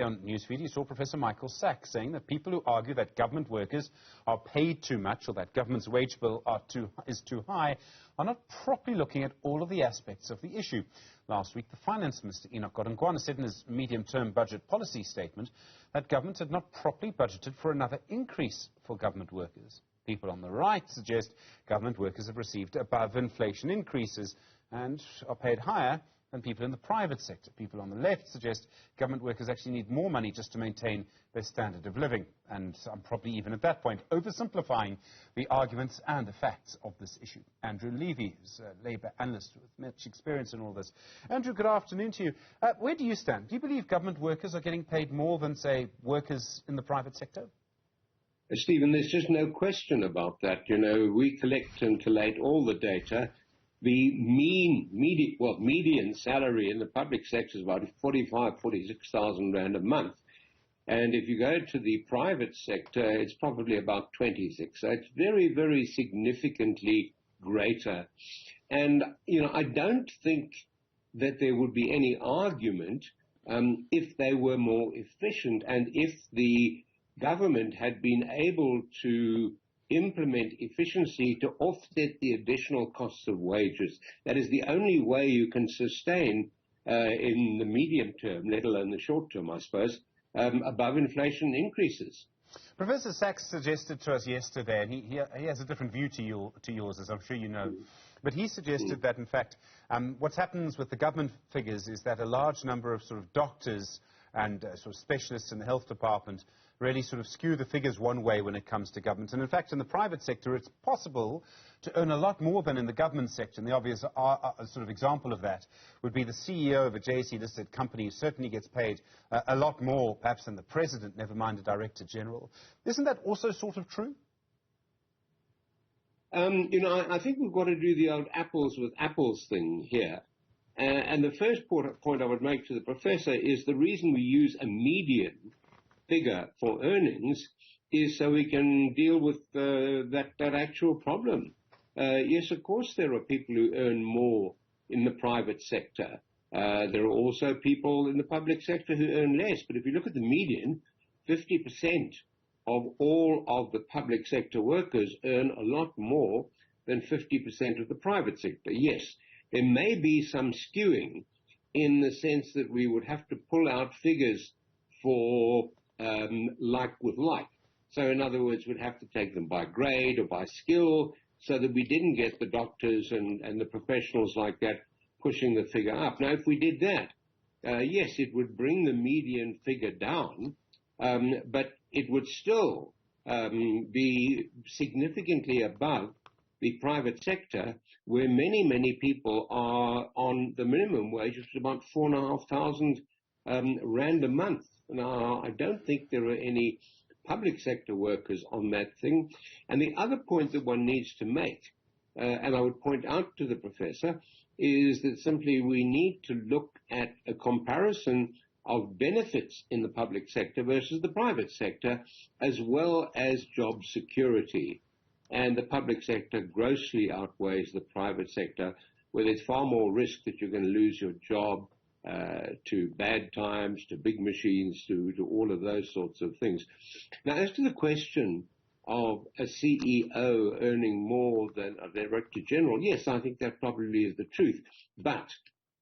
On Newsfeed, you saw Professor Michael Sachs saying that people who argue that government workers are paid too much or that government's wage bill is too high are not properly looking at all of the aspects of the issue. Last week, the Finance Minister, Enoch Godongwana, said in his medium-term budget policy statement that government had not properly budgeted for another increase for government workers. People on the right suggest government workers have received above-inflation increases and are paid higher than people in the private sector. People on the left suggest government workers actually need more money just to maintain their standard of living. And I'm probably even at that point oversimplifying the arguments and the facts of this issue. Andrew Levy is a Labour analyst with much experience in all this. Andrew, good afternoon to you. Where do you stand? Do you believe government workers are getting paid more than, say, workers in the private sector? Stephen, there's just no question about that. You know, we collect and collate all the data. The median salary in the public sector is about 46,000 Rand a month. And if you go to the private sector, it's probably about 26. So it's very, very significantly greater. And, you know, I don't think that there would be any argument if they were more efficient and if the government had been able to implement efficiency to offset the additional costs of wages. That is the only way you can sustain, in the medium term, let alone the short term, I suppose, above inflation increases. Professor Sachs suggested to us yesterday, and he has a different view to yours, as I'm sure you know, but he suggested that, in fact, what happens with the government figures is that a large number of sort of doctors and sort of specialists in the health department really sort of skew the figures one way when it comes to government. And in fact, in the private sector, it's possible to earn a lot more than in the government sector. And the obvious sort of example of that would be the CEO of a JSE-listed company who certainly gets paid a lot more, perhaps, than the president, never mind a director general. Isn't that also sort of true? You know, I think we've got to do the old apples with apples thing here. And the first point I would make to the professor is the reason we use a median figure for earnings is so we can deal with that actual problem. Yes, of course, there are people who earn more in the private sector. There are also people in the public sector who earn less. But if you look at the median, 50% of all of the public sector workers earn a lot more than 50% of the private sector. Yes, there may be some skewing in the sense that we would have to pull out figures for like with like. So in other words, we'd have to take them by grade or by skill so that we didn't get the doctors and the professionals like that pushing the figure up. Now, if we did that, yes, it would bring the median figure down, but it would still be significantly above the private sector, where many, many people are on the minimum wage, which is about 4,500 Rand a month. Now, I don't think there are any public sector workers on that thing. And the other point that one needs to make, and I would point out to the professor, is that simply we need to look at a comparison of benefits in the public sector versus the private sector, as well as job security. And the public sector grossly outweighs the private sector, where there's far more risk that you're going to lose your job, to bad times, to big machines, to all of those sorts of things. Now, as to the question of a CEO earning more than a director general, yes, I think that probably is the truth. But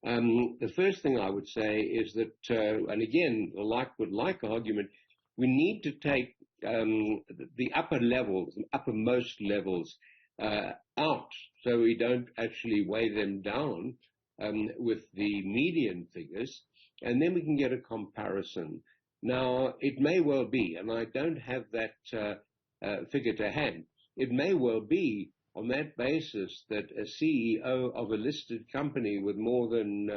the first thing I would say is that, and again, the like with like argument, we need to take the upper levels, the uppermost levels out so we don't actually weigh them down with the median figures, and then we can get a comparison. Now, it may well be, and I don't have that figure to hand, it may well be on that basis that a CEO of a listed company with more than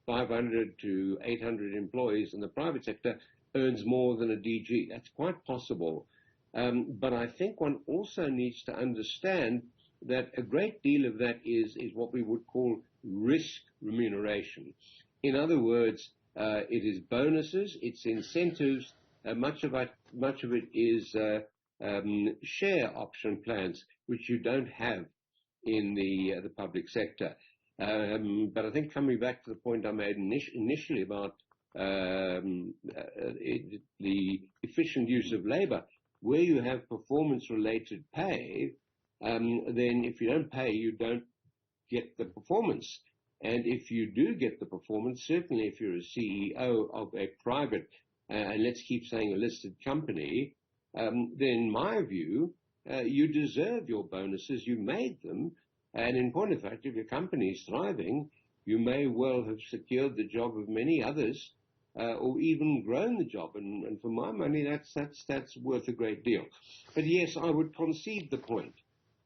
500 to 800 employees in the private sector earns more than a DG. That's quite possible. But I think one also needs to understand that a great deal of that is what we would call risk remuneration. In other words, it is bonuses, it's incentives, much of it is share option plans, which you don't have in the public sector. But I think coming back to the point I made initially about the efficient use of labor. Where you have performance-related pay, then if you don't pay, you don't get the performance. And if you do get the performance, certainly if you're a CEO of a private, and let's keep saying a listed company, then in my view, you deserve your bonuses, you made them, and in point of fact, if your company is thriving, you may well have secured the job of many others, or even grown the job, and for my money, that's worth a great deal. But yes, I would concede the point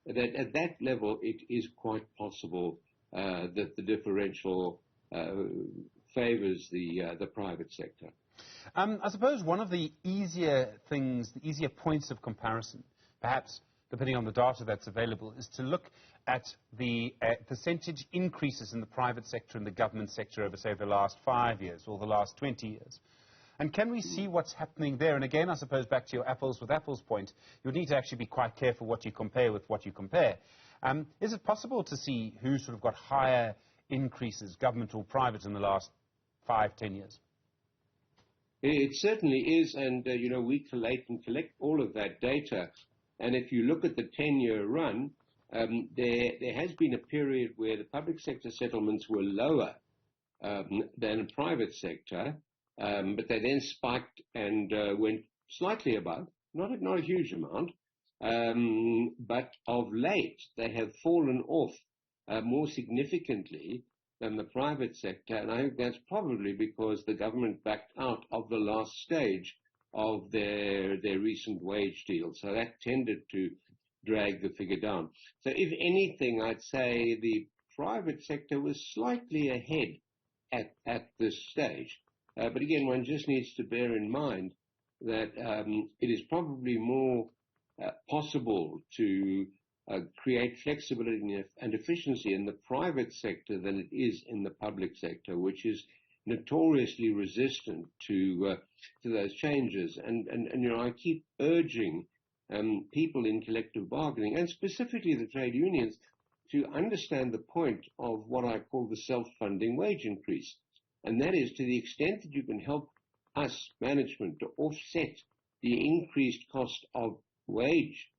that at that level, it is quite possible that the differential favors the private sector. I suppose one of the easier things, the easier points of comparison, perhaps depending on the data that's available, is to look at the percentage increases in the private sector and the government sector over, say, the last 5 years or the last 20 years. And can we see what's happening there? And again, I suppose back to your apples with apples point, you need to actually be quite careful what you compare with what you compare. Is it possible to see who sort of got higher increases, government or private, in the last 5, 10 years? It certainly is, and we collect all of that data. And if you look at the 10-year run, there has been a period where the public sector settlements were lower than the private sector, but they then spiked and went slightly above, not a huge amount, but of late they have fallen off more significantly than the private sector, and I think that's probably because the government backed out of the last stage of their recent wage deal. So that tended to drag the figure down. So if anything, I'd say the private sector was slightly ahead at this stage. But again, one just needs to bear in mind that it is probably more possible to create flexibility and efficiency in the private sector than it is in the public sector, which is notoriously resistant to those changes. And I keep urging people in collective bargaining, and specifically the trade unions, to understand the point of what I call the self-funding wage increase. And that is, to the extent that you can help us, management, to offset the increased cost of wage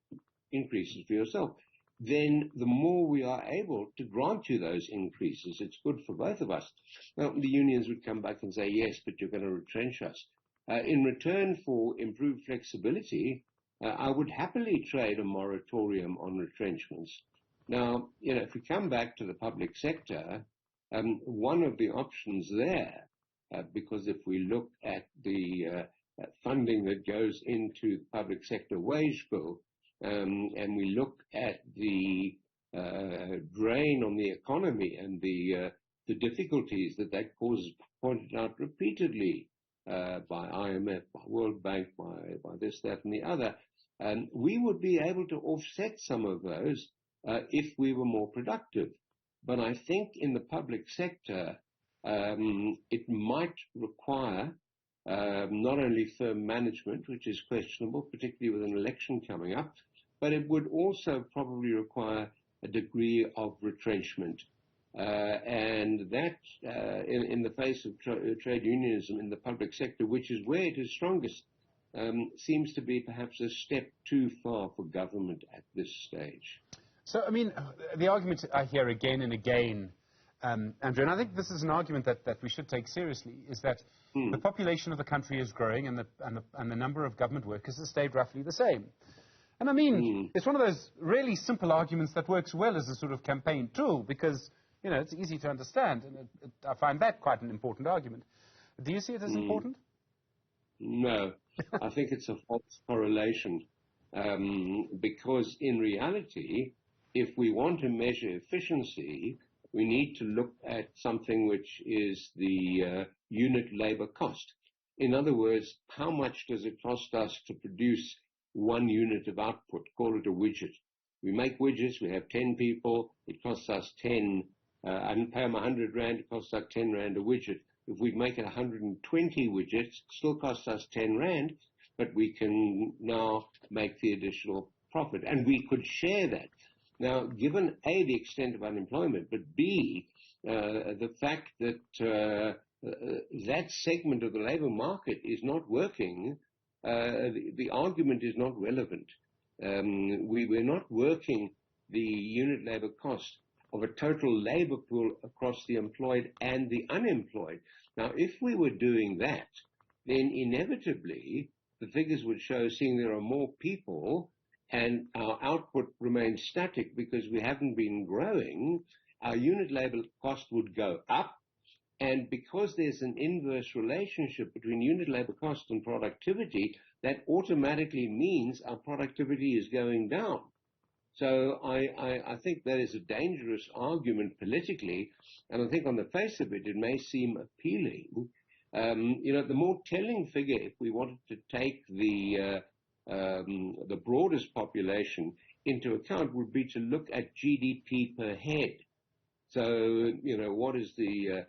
increases for yourself, then the more we are able to grant you those increases, it's good for both of us. Now, the unions would come back and say, yes, but you're going to retrench us. In return for improved flexibility, I would happily trade a moratorium on retrenchments. Now, if we come back to the public sector, one of the options there, because if we look at the funding that goes into the public sector wage bill, and we look at the drain on the economy and the difficulties that causes, pointed out repeatedly by IMF, by World Bank, by this, that, and the other, we would be able to offset some of those if we were more productive. But I think in the public sector, it might require not only firm management, which is questionable, particularly with an election coming up, but it would also probably require a degree of retrenchment. And that, in the face of trade unionism in the public sector, which is where it is strongest, seems to be perhaps a step too far for government at this stage. So, I mean, the argument I hear again and again, Andrew, and I think this is an argument that we should take seriously, is that the population of the country is growing and the number of government workers has stayed roughly the same. And I mean, it's one of those really simple arguments that works well as a sort of campaign tool because, it's easy to understand, and I find that quite an important argument. Do you see it as important? No, I think it's a false correlation because in reality, if we want to measure efficiency, we need to look at something which is the unit labor cost. In other words, how much does it cost us to produce 1 unit of output? Call it a widget. We make widgets, we have 10 people, it costs us 10, I pay them 100 Rand, it costs us 10 Rand a widget. If we make it 120 widgets, it still costs us 10 Rand, but we can now make the additional profit, and we could share that. Now, given A, the extent of unemployment, but B, the fact that that segment of the labour market is not working, the argument is not relevant. We're not working the unit labour cost of a total labour pool across the employed and the unemployed. Now, if we were doing that, then inevitably the figures would show, seeing there are more people and our output remains static because we haven't been growing, our unit labour cost would go up. And because there's an inverse relationship between unit labour cost and productivity, that automatically means our productivity is going down. So I think that is a dangerous argument politically, and I think on the face of it, it may seem appealing. The more telling figure, if we wanted to take the broadest population into account, would be to look at GDP per head. So, what is the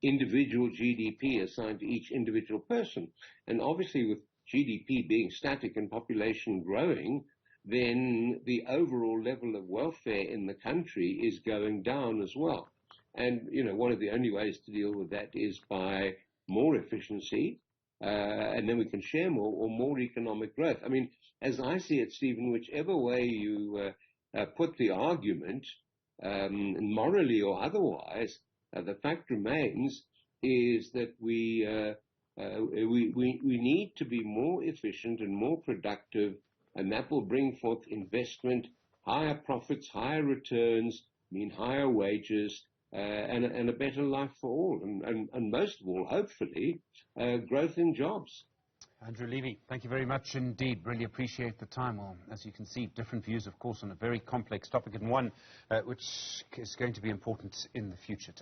individual GDP assigned to each individual person? And obviously with GDP being static and population growing, then the overall level of welfare in the country is going down as well. And, one of the only ways to deal with that is by more efficiency, and then we can share more, or more economic growth. I mean, as I see it, Stephen, whichever way you put the argument, morally or otherwise, the fact remains is that we need to be more efficient and more productive, and that will bring forth investment, higher profits, higher returns, mean higher wages, and a better life for all, and most of all, hopefully, growth in jobs. Andrew Levy, thank you very much indeed. Really appreciate the time. Well, as you can see, different views, of course, on a very complex topic, and one which is going to be important in the future.